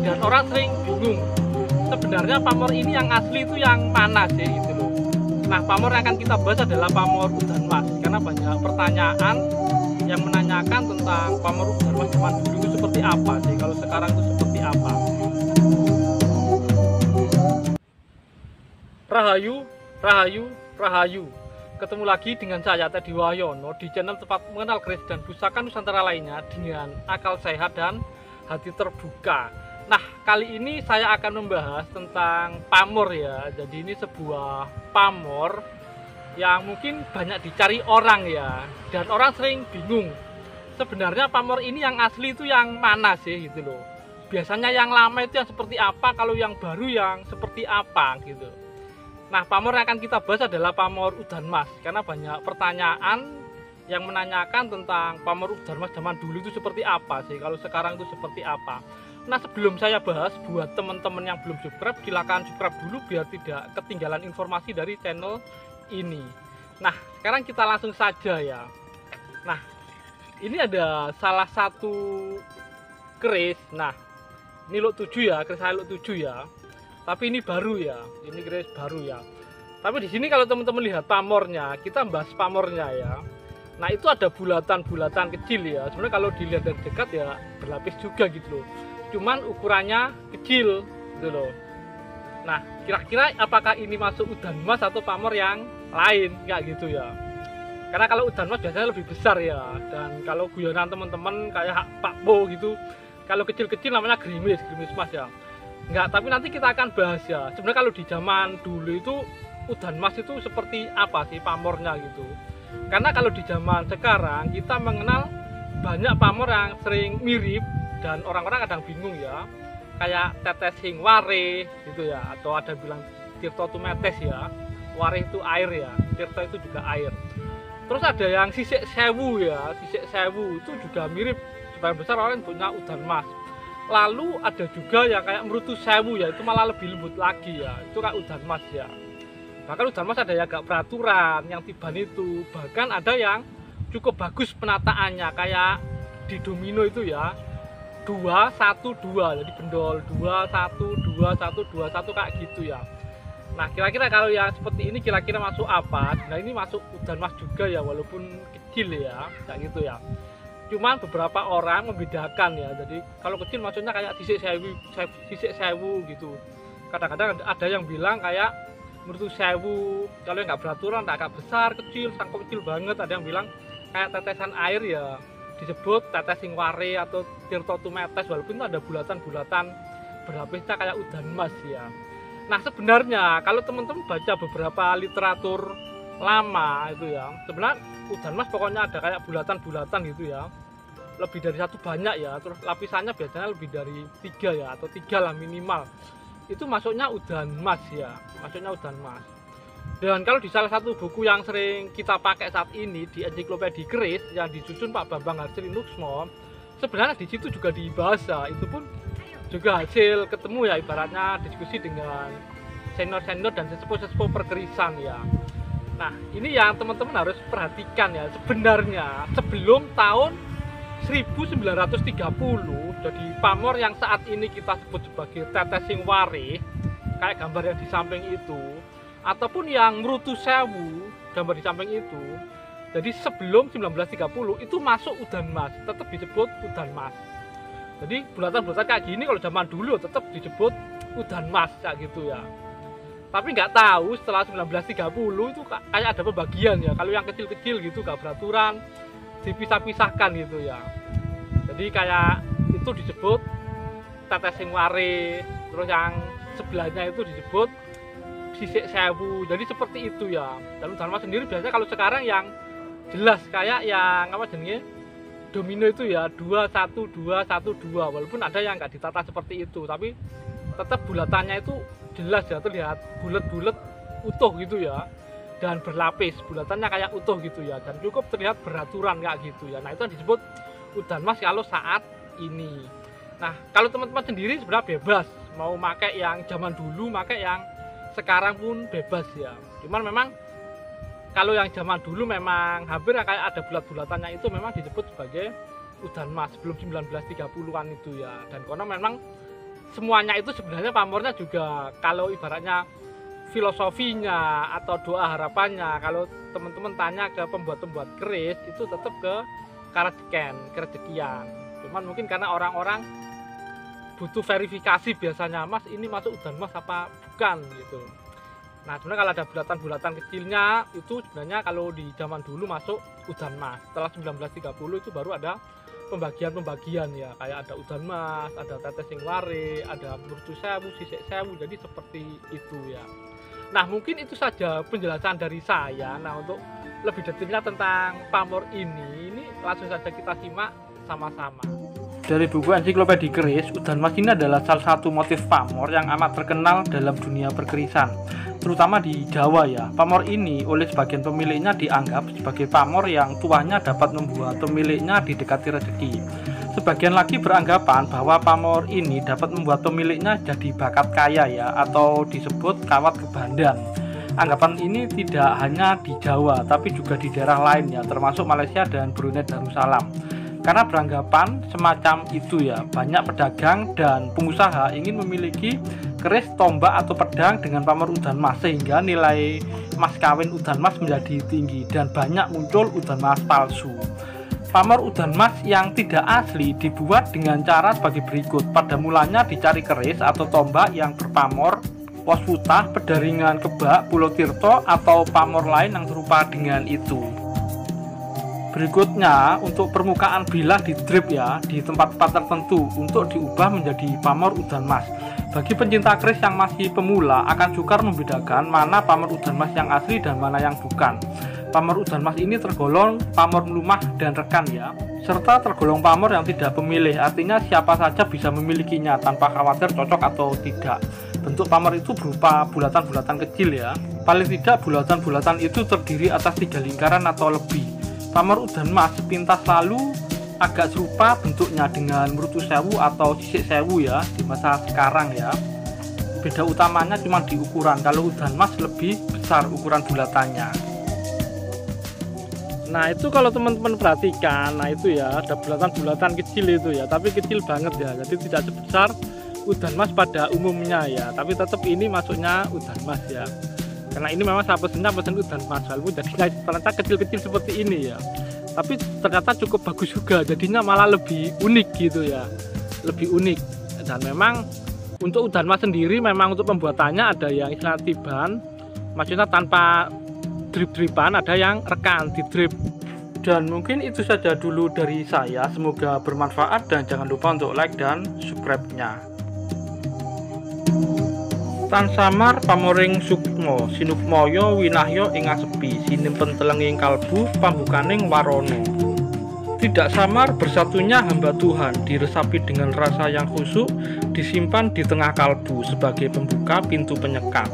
dan orang sering bingung sebenarnya pamor ini yang asli itu yang mana sih gitu loh. Nah, pamor yang akan kita bahas adalah pamor udan mas, karena banyak pertanyaan yang menanyakan tentang pamor udan mas zaman dulu itu seperti apa sih, kalau sekarang itu seperti apa. Rahayu, Rahayu, Rahayu. Ketemu lagi dengan saya Teddy Wahyono di channel Tempat Mengenal Keris dan Pusaka Nusantara lainnya dengan akal sehat dan hati terbuka. Nah, kali ini saya akan membahas tentang pamor ya. Jadi ini sebuah pamor yang mungkin banyak dicari orang ya, dan orang sering bingung sebenarnya pamor ini yang asli itu yang mana sih gitu loh. Biasanya yang lama itu yang seperti apa, kalau yang baru yang seperti apa gitu. Nah, pamor yang akan kita bahas adalah pamor udan mas, karena banyak pertanyaan yang menanyakan tentang pamor udan mas zaman dulu itu seperti apa sih, kalau sekarang itu seperti apa. Nah, sebelum saya bahas, buat teman-teman yang belum subscribe, silakan subscribe dulu biar tidak ketinggalan informasi dari channel ini. Nah, sekarang kita langsung saja ya. Nah, ini ada salah satu keris. Nah, ini lot 7 ya, keris saya lot 7 ya. Tapi ini baru ya, ini keris baru ya. Tapi di sini kalau teman-teman lihat pamornya, kita bahas pamornya ya. Nah, itu ada bulatan-bulatan kecil ya. Sebenarnya kalau dilihat dari dekat ya berlapis juga gitu loh. Cuman ukurannya kecil gitu loh. Nah, kira-kira apakah ini masuk udan mas atau pamor yang lain kayak gitu ya. Karena kalau udan mas biasanya lebih besar ya. Dan kalau guyonan teman-teman kayak Pak Bo gitu, kalau kecil-kecil namanya gerimis mas ya. Enggak, tapi nanti kita akan bahas ya. Sebenarnya kalau di zaman dulu itu udan mas itu seperti apa sih pamornya gitu. Karena kalau di zaman sekarang kita mengenal banyak pamor yang sering mirip dan orang-orang kadang bingung ya. Kayak tetes hing ware gitu ya, atau ada bilang tirto tumetes ya. Ware itu air ya, tirto itu juga air. Terus ada yang sisik sewu ya, sisik sewu itu juga mirip, sebagian besar orang punya udan mas. Lalu ada juga yang kayak merutu sewu ya, itu malah lebih lembut lagi ya, itu kayak udan mas ya. Bahkan udan mas ada yang agak peraturan, yang tiban itu, bahkan ada yang cukup bagus penataannya, kayak di domino itu ya, 2, 1, 2, jadi bendol 2, 1, 2, 1, 2, 1 kayak gitu ya. Nah, kira-kira kalau yang seperti ini kira-kira masuk apa? Nah, ini masuk udan mas juga ya, walaupun kecil ya, kayak gitu ya. Cuman beberapa orang membedakan ya, jadi kalau kecil maksudnya kayak sisik sewu gitu. Kadang-kadang ada yang bilang kayak merutu sewu, kalau nggak beraturan agak besar, kecil, sangkop kecil banget. Ada yang bilang kayak tetesan air ya, disebut tetes hing ware atau tirto tumetes, walaupun itu ada bulatan-bulatan berlapisnya kayak udan mas ya. Nah, sebenarnya kalau teman-teman baca beberapa literatur lama itu ya, sebenarnya udan mas pokoknya ada kayak bulatan-bulatan gitu ya, lebih dari satu banyak ya, terus lapisannya biasanya lebih dari 3 ya, atau 3 lah minimal. Itu masuknya udan mas ya, masuknya udan mas. Dan kalau di salah satu buku yang sering kita pakai saat ini, di Ensiklopedia Keris yang disusun Pak Bambang Harsilinusmo, sebenarnya di situ juga dibahas ya, itu pun juga hasil ketemu ya, ibaratnya diskusi dengan senior-senior dan sesepuh-sesepuh perkerisan ya. Nah, ini yang teman-teman harus perhatikan ya, sebenarnya sebelum tahun 1930, jadi pamor yang saat ini kita sebut sebagai tetes hing ware, kayak gambar yang di samping itu, ataupun yang merutu sewu, gambar di samping itu, jadi sebelum 1930 itu masuk udan mas, tetap disebut udan mas. Jadi bulatan-bulatan kayak gini kalau zaman dulu tetap disebut udan mas kayak gitu ya. Tapi nggak tahu setelah 1930 itu kayak ada pembagian ya, kalau yang kecil-kecil gitu gak beraturan, dipisah-pisahkan gitu ya. Jadi kayak itu disebut tetes hing ware, terus yang sebelahnya itu disebut sisik sewu, jadi seperti itu ya. Dan udan mas sendiri biasanya kalau sekarang yang jelas kayak yang apa jenisnya domino itu ya, 2, 1, 2, 1, 2, walaupun ada yang nggak ditata seperti itu, tapi tetap bulatannya itu jelas ya, terlihat bulat-bulat utuh gitu ya, dan berlapis, bulatannya kayak utuh gitu ya, dan cukup terlihat beraturan kayak gitu ya. Nah, itu yang disebut udan mas kalau saat ini. Nah, kalau teman-teman sendiri sebenarnya bebas mau pakai yang zaman dulu, pakai yang sekarang pun bebas ya. Cuman memang kalau yang zaman dulu memang hampir kayak ada bulat-bulatannya, itu memang disebut sebagai udan mas sebelum 1930-an itu ya. Dan konon memang semuanya itu sebenarnya pamornya juga, kalau ibaratnya filosofinya atau doa harapannya, kalau teman-teman tanya ke pembuat-pembuat keris itu tetap ke kerejekian. Cuman mungkin karena orang-orang butuh verifikasi biasanya, Mas ini masuk udan mas apa bukan gitu. Nah sebenarnya kalau ada bulatan-bulatan kecilnya itu sebenarnya kalau di zaman dulu masuk udan mas. Setelah 1930 itu baru ada pembagian-pembagian ya, kayak ada udan mas, ada tetes sing ware, ada mercu sewu, sisik sewu, jadi seperti itu ya. Nah mungkin itu saja penjelasan dari saya. Nah untuk lebih detailnya tentang pamor ini langsung saja kita simak sama-sama. Dari buku Ensiklopedia Keris, udan mas ini adalah salah satu motif pamor yang amat terkenal dalam dunia perkerisan, terutama di Jawa ya. Pamor ini oleh sebagian pemiliknya dianggap sebagai pamor yang tuanya dapat membuat pemiliknya didekati rezeki. Sebagian lagi beranggapan bahwa pamor ini dapat membuat pemiliknya jadi bakat kaya ya, atau disebut kawat kebandan. Anggapan ini tidak hanya di Jawa tapi juga di daerah lain ya, termasuk Malaysia dan Brunei Darussalam. Karena beranggapan semacam itu ya, banyak pedagang dan pengusaha ingin memiliki keris, tombak atau pedang dengan pamor udan mas, sehingga nilai mas kawin udan mas menjadi tinggi dan banyak muncul udan mas palsu. Pamor udan mas yang tidak asli dibuat dengan cara sebagai berikut. Pada mulanya dicari keris atau tombak yang berpamor pos putah, pedaringan kebak, pulau tirto, atau pamor lain yang serupa dengan itu. Berikutnya untuk permukaan bilah di drip ya, di tempat-tempat tertentu untuk diubah menjadi pamor udan mas. Bagi pencinta keris yang masih pemula akan sukar membedakan mana pamor udan mas yang asli dan mana yang bukan. Pamor udan mas ini tergolong pamor lumah dan rekan ya, serta tergolong pamor yang tidak pemilih, artinya siapa saja bisa memilikinya tanpa khawatir cocok atau tidak. Bentuk pamor itu berupa bulatan-bulatan kecil ya, paling tidak bulatan-bulatan itu terdiri atas 3 lingkaran atau lebih. Pamor udan mas sepintas lalu agak serupa bentuknya dengan mercu sewu atau sisik sewu ya di masa sekarang ya. Beda utamanya cuma di ukuran, kalau udan mas lebih besar ukuran bulatannya. Nah itu kalau teman-teman perhatikan, nah itu ya ada bulatan-bulatan kecil itu ya, tapi kecil banget ya, jadi tidak sebesar udan mas pada umumnya ya, tapi tetap ini masuknya udan mas ya, karena ini memang saya pesen udan mas, walaupun jadinya ternyata kecil-kecil seperti ini ya, tapi ternyata cukup bagus juga, jadinya malah lebih unik gitu ya, lebih unik. Dan memang untuk udan mas sendiri memang untuk pembuatannya ada yang istilah tiban, maksudnya tanpa drip-dripan, ada yang rekan di drip. Dan mungkin itu saja dulu dari saya, semoga bermanfaat dan jangan lupa untuk like dan subscribe-nya. Tan samar pamoring sukmo sinukmoyo winahyo ing asepi sinimpen telenging kalbu pambukaning warono. Tidak samar bersatunya hamba Tuhan, diresapi dengan rasa yang khusyuk, disimpan di tengah kalbu sebagai pembuka pintu penyekat.